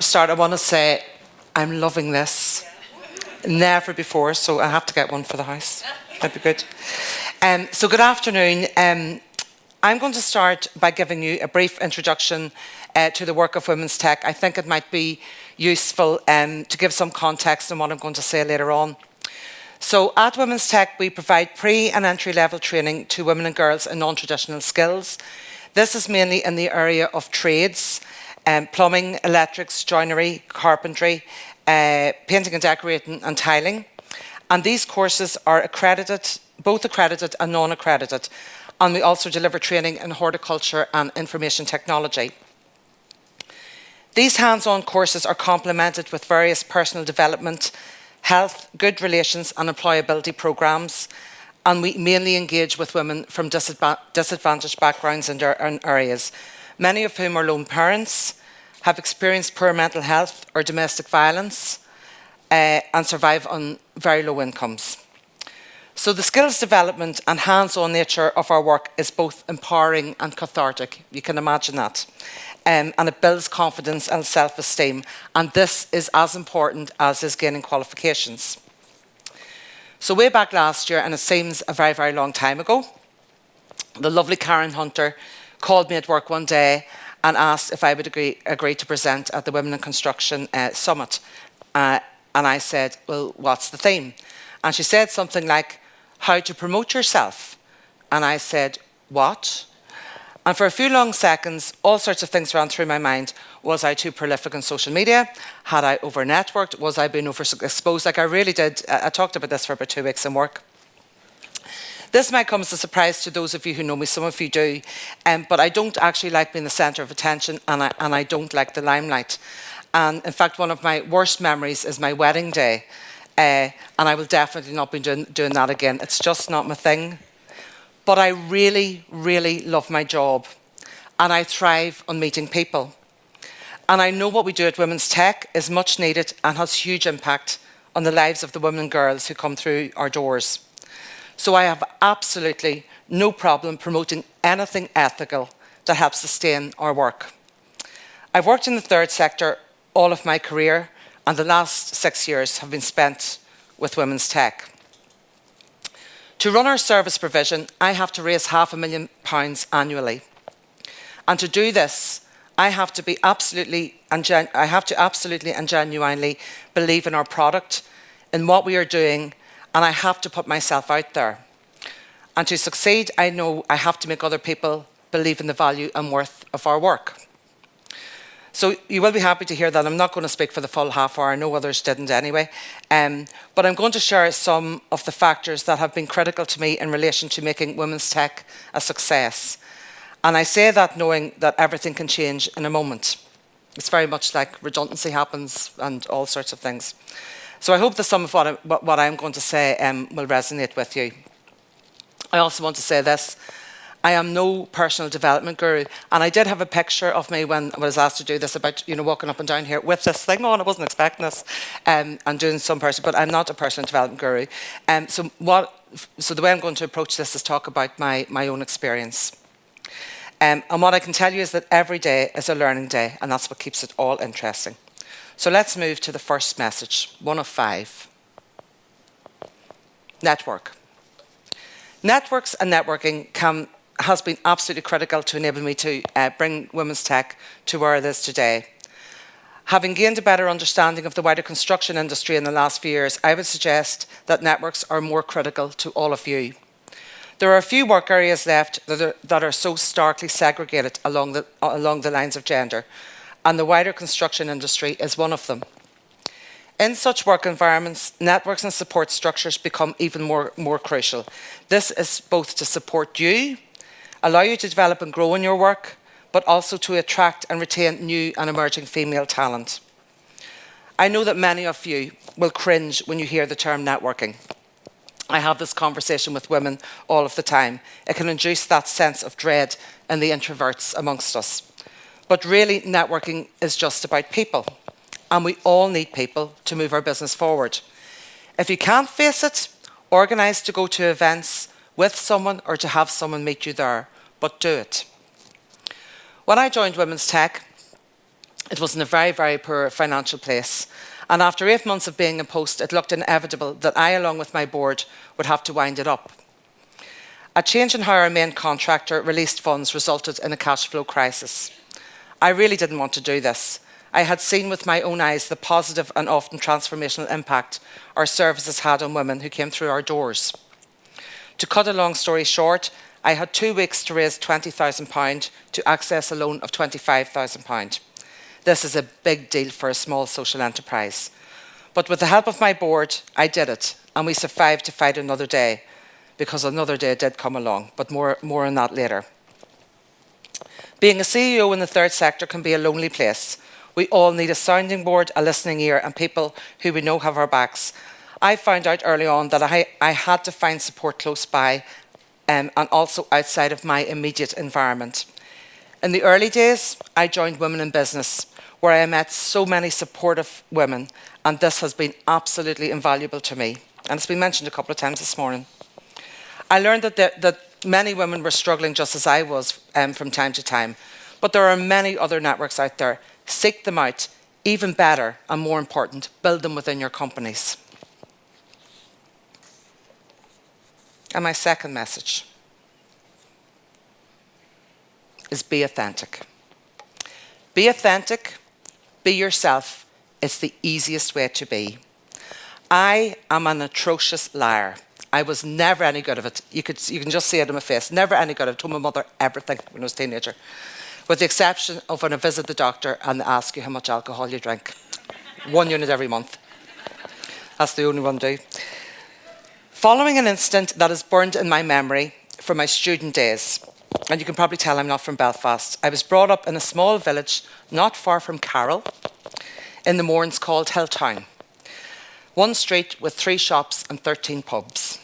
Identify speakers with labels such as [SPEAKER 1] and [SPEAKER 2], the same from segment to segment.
[SPEAKER 1] start, I want to say I'm loving this. Never before, so I have to get one for the house. That'd be good. So good afternoon. I'm going to start by giving you a brief introduction to the work of Women's Tech. I think it might be useful to give some context on what I'm going to say later on. So at Women's Tech, we provide pre- and entry-level training to women and girls in non-traditional skills. This is mainly in the area of trades, plumbing, electrics, joinery, carpentry, painting and decorating and tiling. And these courses are accredited, both accredited and non-accredited. And we also deliver training in horticulture and information technology. These hands-on courses are complemented with various personal development, health, good relations and employability programmes. And we mainly engage with women from disadvantaged backgrounds and areas, many of whom are lone parents, have experienced poor mental health or domestic violence, and survive on very low incomes. So the skills development and hands-on nature of our work is both empowering and cathartic. You can imagine that. And it builds confidence and self-esteem. And this is as important as is gaining qualifications. So way back last year, and it seems a very, very long time ago, the lovely Karen Hunter called me at work one day and asked if I would agree to present at the Women in Construction Summit. And I said, well, what's the theme? And she said something like, how to promote yourself. And I said, what? And for a few long seconds, all sorts of things ran through my mind. Was I too prolific on social media? Had I over-networked? Was I being overexposed? Like I really did. I talked about this for about 2 weeks in work. This might come as a surprise to those of you who know me. Some of you do. But I don't actually like being the centre of attention, and I don't like the limelight. And in fact, one of my worst memories is my wedding day. And I will definitely not be doing that again. It's just not my thing. But I really, really love my job. And I thrive on meeting people. And I know what we do at Women's Tech is much needed and has huge impact on the lives of the women and girls who come through our doors. So I have absolutely no problem promoting anything ethical that helps sustain our work. I've worked in the third sector all of my career, and the last 6 years have been spent with Women's Tech. To run our service provision, I have to raise £500,000 annually. And to do this, I have to absolutely and genuinely believe in our product, in what we are doing, and I have to put myself out there. And to succeed, I know I have to make other people believe in the value and worth of our work. So you will be happy to hear that I'm not going to speak for the full half hour. I know others didn't anyway. But I'm going to share some of the factors that have been critical to me in relation to making Women's Tech a success. And I say that knowing that everything can change in a moment. It's very much like redundancy happens and all sorts of things. So I hope that some of what I'm going to say will resonate with you. I also want to say this. I am no personal development guru, and I did have a picture of me when I was asked to do this about, walking up and down here with this thing on. I wasn't expecting this, and doing some person, but I'm not a personal development guru. So the way I'm going to approach this is talk about my own experience. And what I can tell you is that every day is a learning day, and that's what keeps it all interesting. So let's move to the first message, 1 of 5. Network. Networks and networking has been absolutely critical to enable me to bring Women's Tech to where it is today. Having gained a better understanding of the wider construction industry in the last few years, I would suggest that networks are more critical to all of you. There are a few work areas left that are so starkly segregated along the lines of gender, and the wider construction industry is one of them. In such work environments, networks and support structures become even more crucial. This is both to support you, allow you to develop and grow in your work, but also to attract and retain new and emerging female talent. I know that many of you will cringe when you hear the term networking. I have this conversation with women all of the time. It can induce that sense of dread in the introverts amongst us. But really, networking is just about people. And we all need people to move our business forward. If you can't face it, organise to go to events with someone or to have someone meet you there, but do it. When I joined Women's Tech, It was in a very, very poor financial place. And after 8 months of being in post, it looked inevitable that I, along with my board, would have to wind it up. A change in how our main contractor released funds resulted in a cash flow crisis. I really didn't want to do this. I had seen with my own eyes the positive and often transformational impact our services had on women who came through our doors. To cut a long story short, I had 2 weeks to raise £20,000 to access a loan of £25,000. This is a big deal for a small social enterprise. But with the help of my board, I did it, and we survived to fight another day, because another day did come along, but more on that later. Being a CEO in the third sector can be a lonely place. We all need a sounding board, a listening ear, and people who we know have our backs. I found out early on that I had to find support close by and also outside of my immediate environment. In the early days, I joined Women in Business, where I met so many supportive women, and this has been absolutely invaluable to me. And it's been mentioned a couple of times this morning. I learned that many women were struggling just as I was from time to time, but there are many other networks out there. Seek them out. Even better, and more important, build them within your companies. And my second message is be authentic. Be authentic, be yourself. It's the easiest way to be. I am an atrocious liar. I was never any good at it. You can just see it in my face. Never any good at it. I told my mother everything when I was a teenager, with the exception of when I visit the doctor and they ask you how much alcohol you drink. 1 unit every month. That's the only one I do. Following an incident that is burned in my memory from my student days, and you can probably tell I'm not from Belfast, I was brought up in a small village not far from Carvill in the Mourns called Hilltown. 1 street with 3 shops and 13 pubs.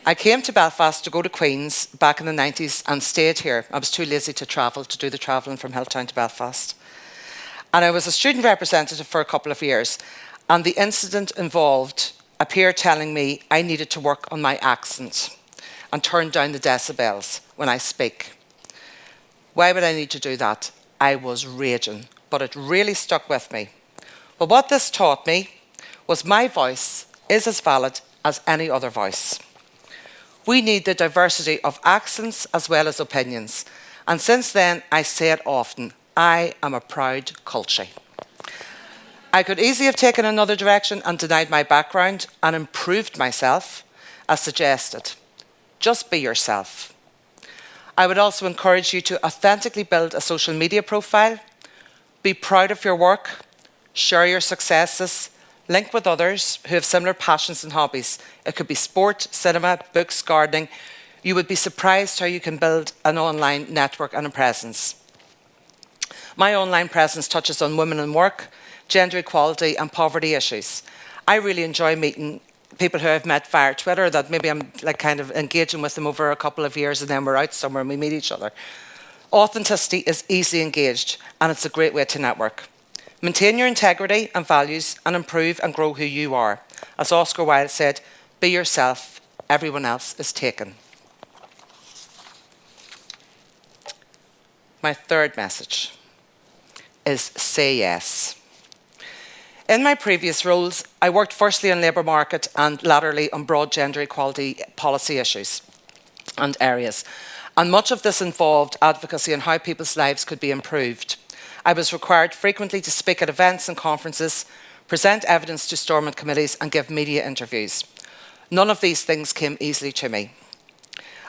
[SPEAKER 1] I came to Belfast to go to Queen's back in the 90s and stayed here. I was too lazy to travel, to do the travelling from Hilltown to Belfast. And I was a student representative for a couple of years, and the incident involved a peer telling me I needed to work on my accent and turn down the decibels when I speak. Why would I need to do that? I was raging, but it really stuck with me. But what this taught me was my voice is as valid as any other voice. We need the diversity of accents as well as opinions. And since then, I say it often, I am a proud culture. I could easily have taken another direction and denied my background and improved myself as suggested. Just be yourself. I would also encourage you to authentically build a social media profile, be proud of your work, share your successes, link with others who have similar passions and hobbies. It could be sport, cinema, books, gardening. You would be surprised how you can build an online network and a presence. My online presence touches on women in work, gender equality and poverty issues. I really enjoy meeting people who I've met via Twitter that maybe I'm kind of engaging with them over a couple of years and then we're out somewhere and we meet each other. Authenticity is easily engaged and it's a great way to network. Maintain your integrity and values and improve and grow who you are. As Oscar Wilde said, be yourself, everyone else is taken. My third message is say yes. In my previous roles, I worked firstly on labour market and latterly on broad gender equality policy issues and areas. And much of this involved advocacy on how people's lives could be improved. I was required frequently to speak at events and conferences, present evidence to Stormont committees and give media interviews. None of these things came easily to me.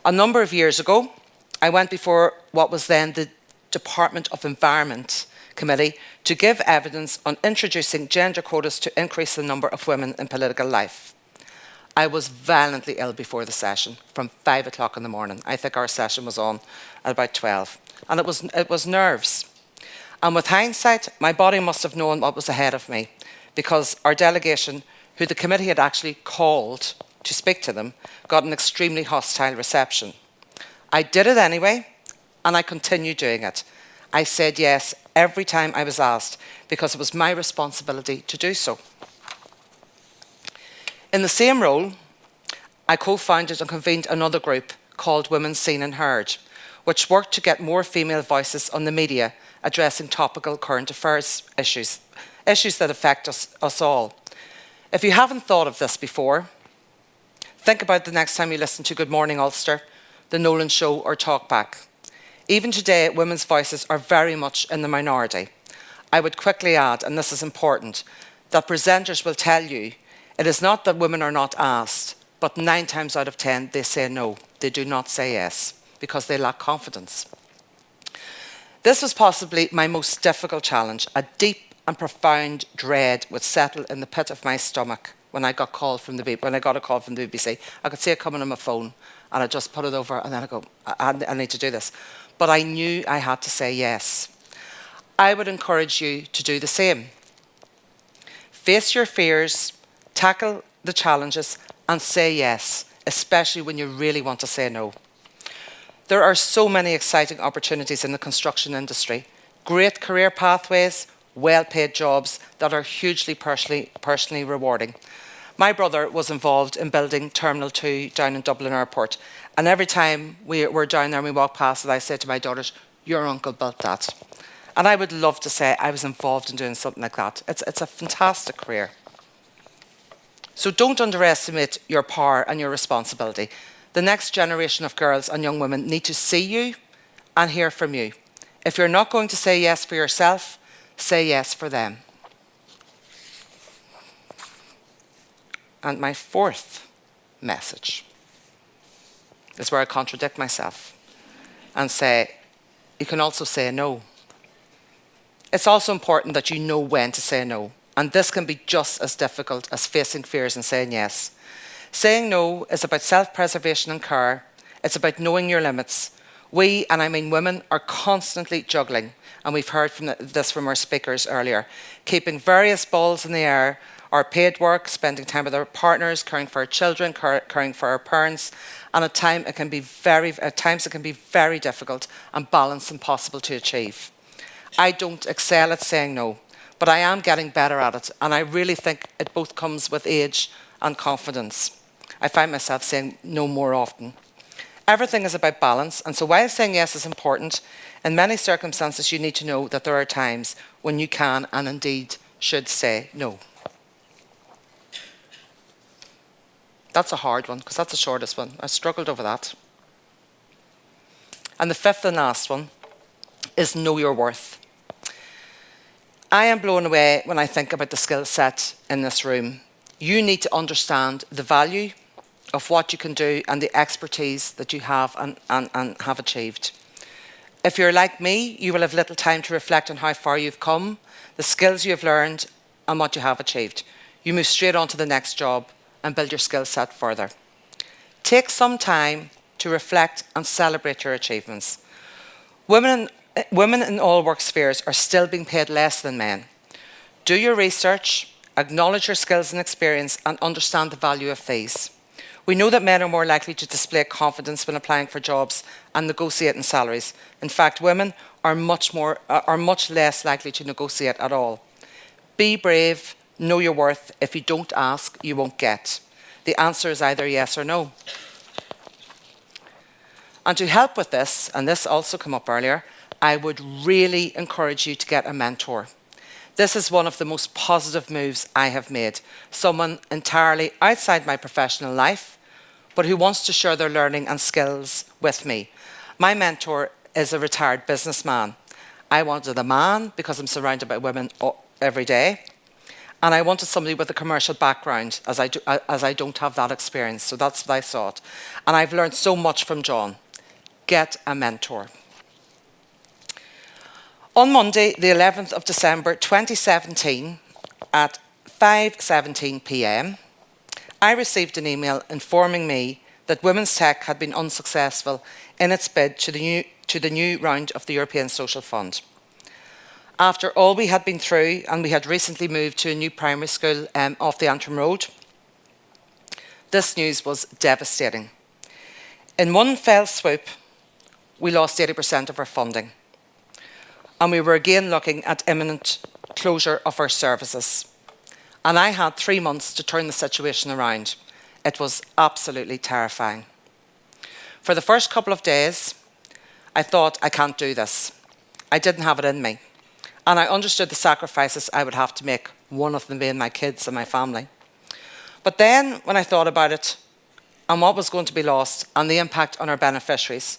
[SPEAKER 1] A number of years ago, I went before what was then the Department of Environment Committee to give evidence on introducing gender quotas to increase the number of women in political life. I was violently ill before the session from 5 o'clock in the morning. I think our session was on at about 12. And it was nerves. And with hindsight, my body must have known what was ahead of me because our delegation, who the committee had actually called to speak to them, got an extremely hostile reception. I did it anyway, and I continued doing it. I said yes every time I was asked because it was my responsibility to do so. In the same role, I co-founded and convened another group called Women Seen and Heard, which worked to get more female voices on the media addressing topical current affairs issues that affect us all. If you haven't thought of this before, think about the next time you listen to Good Morning Ulster, The Nolan Show or Talkback. Even today, women's voices are very much in the minority. I would quickly add, and this is important, that presenters will tell you it is not that women are not asked, but 9 times out of 10 they say no. They do not say yes because they lack confidence. This was possibly my most difficult challenge. A deep and profound dread would settle in the pit of my stomach when I got a call from the BBC. I could see it coming on my phone and I just put it over and then I go, I need to do this. But I knew I had to say yes. I would encourage you to do the same. Face your fears, tackle the challenges and say yes, especially when you really want to say no. There are so many exciting opportunities in the construction industry, great career pathways, well-paid jobs that are hugely personally rewarding. My brother was involved in building Terminal 2 down in Dublin Airport, and every time we're down there and we walk past it, I say to my daughters, your uncle built that. And I would love to say I was involved in doing something like that. It's a fantastic career. So don't underestimate your power and your responsibility. The next generation of girls and young women need to see you and hear from you. If you're not going to say yes for yourself, say yes for them. And my fourth message is where I contradict myself and say, you can also say no. It's also important that you know when to say no. And this can be just as difficult as facing fears and saying yes. Saying no is about self-preservation and care. It's about knowing your limits. We, and I mean women, are constantly juggling, and we've heard this from our speakers earlier, keeping various balls in the air, our paid work, spending time with our partners, caring for our children, caring for our parents, and at times it can be very difficult and balance impossible to achieve. I don't excel at saying no, but I am getting better at it, and I really think it both comes with age and confidence. I find myself saying no more often. Everything is about balance, and so while saying yes is important, in many circumstances you need to know that there are times when you can and indeed should say no. That's a hard one, because that's the shortest one. I struggled over that. And the fifth and last one is know your worth. I am blown away when I think about the skill set in this room. You need to understand the value of what you can do and the expertise that you have and have achieved. If you're like me, you will have little time to reflect on how far you've come, the skills you have learned and what you have achieved. You move straight on to the next job and build your skill set further. Take some time to reflect and celebrate your achievements. Women in all work spheres are still being paid less than men. Do your research, acknowledge your skills and experience, and understand the value of these. We know that men are more likely to display confidence when applying for jobs and negotiating salaries. In fact, women are much less likely to negotiate at all. Be brave, know your worth. If you don't ask, you won't get. The answer is either yes or no. And to help with this, and this also came up earlier, I would really encourage you to get a mentor. This is one of the most positive moves I have made. Someone entirely outside my professional life, but who wants to share their learning and skills with me. My mentor is a retired businessman. I wanted a man because I'm surrounded by women every day. And I wanted somebody with a commercial background, as I don't have that experience. So that's what I sought. And I've learned so much from John. Get a mentor. On Monday, the 11th of December 2017, at 5:17 p.m, I received an email informing me that Women's Tech had been unsuccessful in its bid to the new round of the European Social Fund. After all we had been through, and we had recently moved to a new primary school off the Antrim Road, this news was devastating. In one fell swoop, we lost 80% of our funding. And we were again looking at imminent closure of our services. And I had 3 months to turn the situation around. It was absolutely terrifying. For the first couple of days, I thought, I can't do this. I didn't have it in me. And I understood the sacrifices I would have to make, one of them being my kids and my family. But then, when I thought about it, and what was going to be lost, and the impact on our beneficiaries,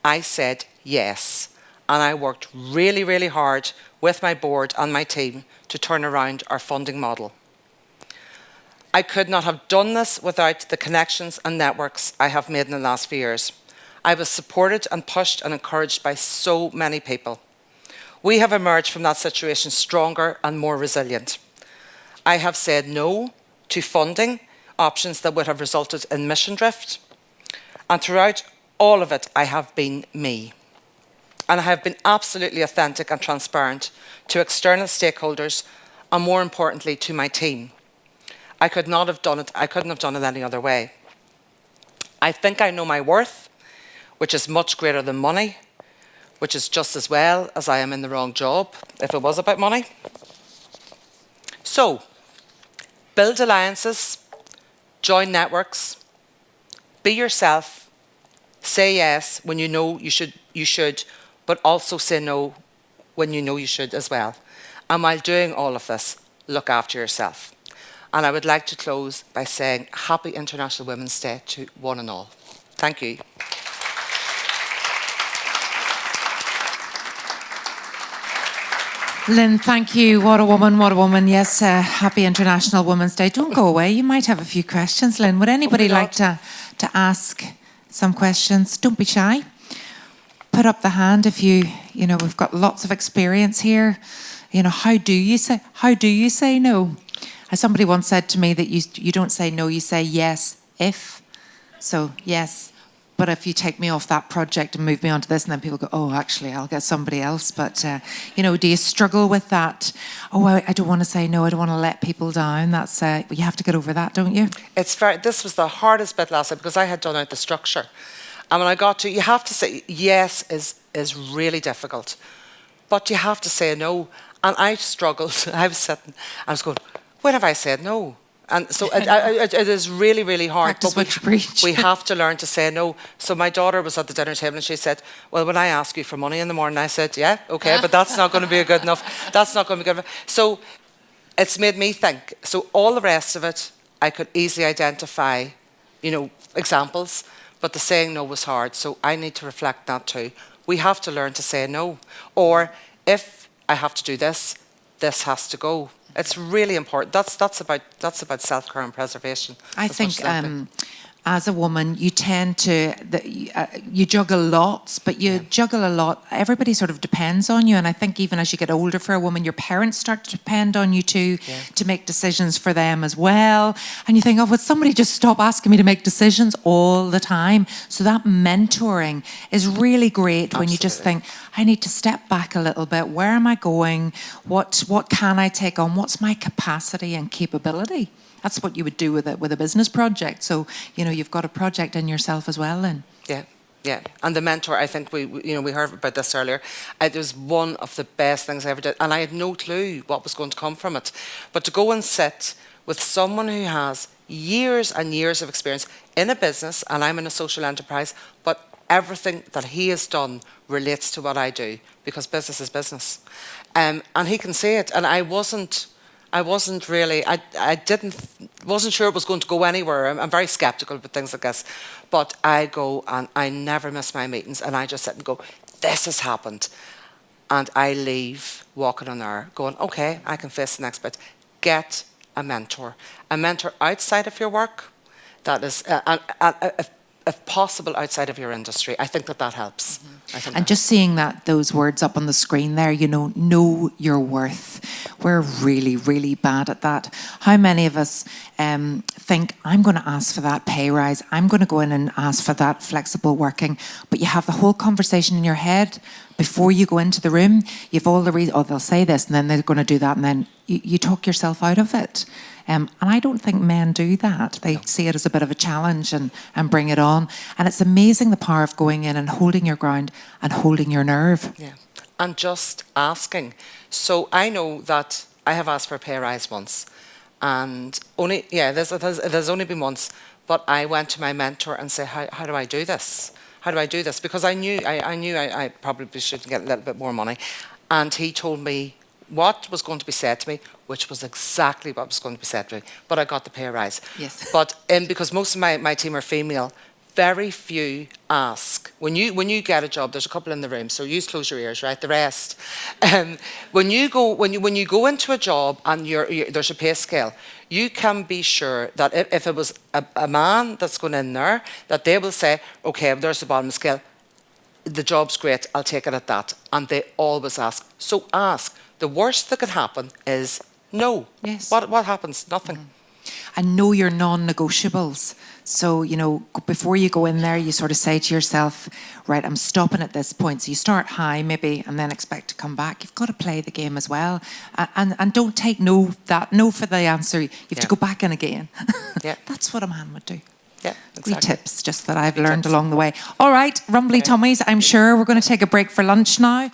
[SPEAKER 1] I said yes. And I worked really, really hard with my board and my team to turn around our funding model. I could not have done this without the connections and networks I have made in the last few years. I was supported and pushed and encouraged by so many people. We have emerged from that situation stronger and more resilient. I have said no to funding options that would have resulted in mission drift. And throughout all of it, I have been me. And I have been absolutely authentic and transparent to external stakeholders, and more importantly, to my team. I couldn't have done it any other way. I think I know my worth, which is much greater than money, which is just as well as I am in the wrong job, if it was about money. So, build alliances, join networks, be yourself, say yes when you know you should, but also say no when you know you should as well. And while doing all of this, look after yourself. And I would like to close by saying Happy International Women's Day to one and all. Thank you.
[SPEAKER 2] Lynn, thank you. What a woman, what a woman. Yes, happy International Women's Day. Don't go away. You might have a few questions, Lynn. Would anybody like to ask some questions? Don't be shy. Put up the hand if we've got lots of experience here. How do you say no? As somebody once said to me that you don't say no, you say yes if. So yes, but if you take me off that project and move me on to this, and then people go, oh, actually, I'll get somebody else. But, do you struggle with that? Oh, I don't want to say no. I don't want to let people down. That's you have to get over that, don't you?
[SPEAKER 1] This was the hardest bit last night because I had done out the structure. And when I got to, you have to say yes is really difficult. But you have to say no. And I struggled. I was sitting, I was going, when have I said no? And so it is really, really hard.
[SPEAKER 2] Practice what you preach.
[SPEAKER 1] We have to learn to say no. So my daughter was at the dinner table and she said, well, when I ask you for money in the morning, I said, yeah, okay, but that's not going to be good enough. That's not going to be good enough. So it's made me think. So all the rest of it, I could easily identify, examples, but the saying no was hard. So I need to reflect that too. We have to learn to say no. Or if I have to do this, this has to go. It's really important. That's about self-care and preservation.
[SPEAKER 2] I think as a woman, you tend to you juggle lots, but you juggle a lot. Everybody sort of depends on you, and I think even as you get older, for a woman, your parents start to depend on you too to make decisions for them as well. And you think, oh, would somebody just stop asking me to make decisions all the time? So that mentoring is really great. Absolutely. When you just think, I need to step back a little bit. Where am I going? What can I take on? What's my capacity and capability? That's what you would do with a business project. So, you've got a project in yourself as well, Lynn.
[SPEAKER 1] Yeah. And the mentor, I think we heard about this earlier. It was one of the best things I ever did. And I had no clue what was going to come from it. But to go and sit with someone who has years and years of experience in a business, and I'm in a social enterprise, but everything that he has done relates to what I do, because business is business. And he can say it. And I wasn't really, wasn't sure it was going to go anywhere. I'm very sceptical about things like this. But I go and I never miss my meetings, and I just sit and go, this has happened. And I leave walking on air going, okay, I can face the next bit. Get a mentor outside of your work that is, if possible, outside of your industry. I think that helps.
[SPEAKER 2] Mm-hmm. And just seeing those words up on the screen there, know your worth. We're really, really bad at that. How many of us think, I'm going to ask for that pay rise, I'm going to go in and ask for that flexible working, but you have the whole conversation in your head before you go into the room. You've all the reason, they'll say this, and then they're going to do that, and then you talk yourself out of it. And I don't think men do that. They see it as a bit of a challenge and bring it on. And it's amazing the power of going in and holding your ground and holding your nerve.
[SPEAKER 1] Yeah, and just asking. So I know that I have asked for a pay rise once, and there's only been once. But I went to my mentor and said, how do I do this? how do I do this? Because I knew I probably should get a little bit more money. And he told me what was going to be said to me, which was exactly what was going to be said to me. But I got the pay rise.
[SPEAKER 2] Yes.
[SPEAKER 1] But because most of my team are female, very few ask. When you get a job, there's a couple in the room, so you close your ears, right? The rest. When you go into a job and there's a pay scale, you can be sure that if it was a man that's going in there, that they will say, okay, there's the bottom scale. The job's great, I'll take it at that. And they always ask. So ask. The worst that could happen is no.
[SPEAKER 2] Yes.
[SPEAKER 1] What happens? Nothing.
[SPEAKER 2] And know your non-negotiables. So, before you go in there, you sort of say to yourself, right, I'm stopping at this point. So you start high maybe and then expect to come back. You've got to play the game as well. And don't take no for the answer. You have to go back in again.
[SPEAKER 1] Yeah.
[SPEAKER 2] That's what a man would do.
[SPEAKER 1] Yeah, exactly.
[SPEAKER 2] Wee tips just that I've learned along the way. All right, rumbly tummies, I'm sure. We're going to take a break for lunch now.